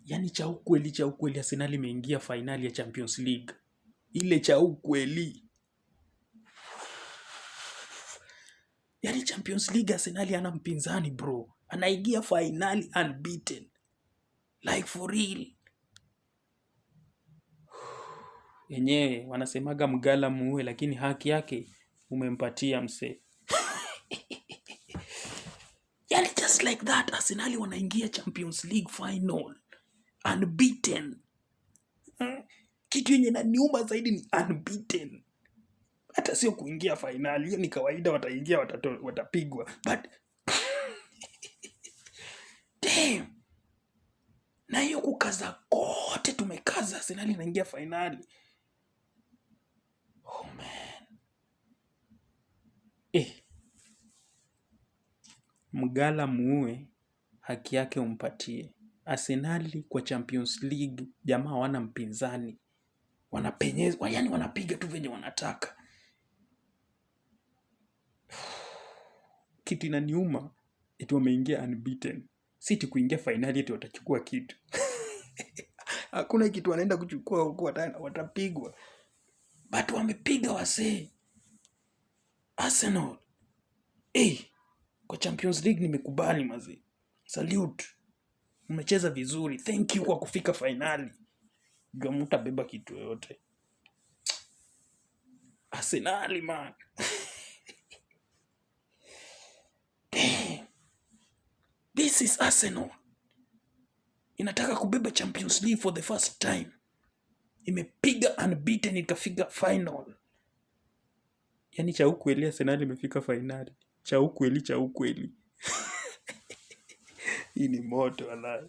Yani cha ukweli Arsenal imeingia finali ya Champions League. Ile cha ukweli. Yani Champions League Arsenal ana mpinzani bro. Anaingia finali unbeaten. Like for real. Yenyewe wanasemaga mgala muue, lakini haki yake umempatia mse. Yani just like that Arsenal wanaingia Champions League final unbeaten. Kitu yenye inaniuma zaidi ni unbeaten. Hata sio kuingia finali, hiyo ni kawaida, wataingia watapigwa. But damn. Na hiyo kukaza kote tumekaza, Arsenal inaingia finali. Oh man. Mgala muue, haki yake umpatie. Arsenal kwa Champions League jamaa hawana mpinzani. Wanapenyeza, yani wanapiga tu venye wanataka. Kitu inaniuma eti wameingia unbeaten. Si eti kuingia finali eti watachukua kitu. Hakuna kitu wanaenda kuchukua huko, watapigwa. But wamepiga wasee. Arsenal. Kwa Champions League nimekubali mazee. Salute. Mmecheza vizuri. Thank you kwa kufika finali. Ndio mtabeba kitu yote. Arsenal man. Damn. This is Arsenal. Inataka kubeba Champions League for the first time. Imepiga unbeaten ikafika final. Yani cha ukweli Arsenal imefika finali. Cha ukweli. Hii ni moto wallahi.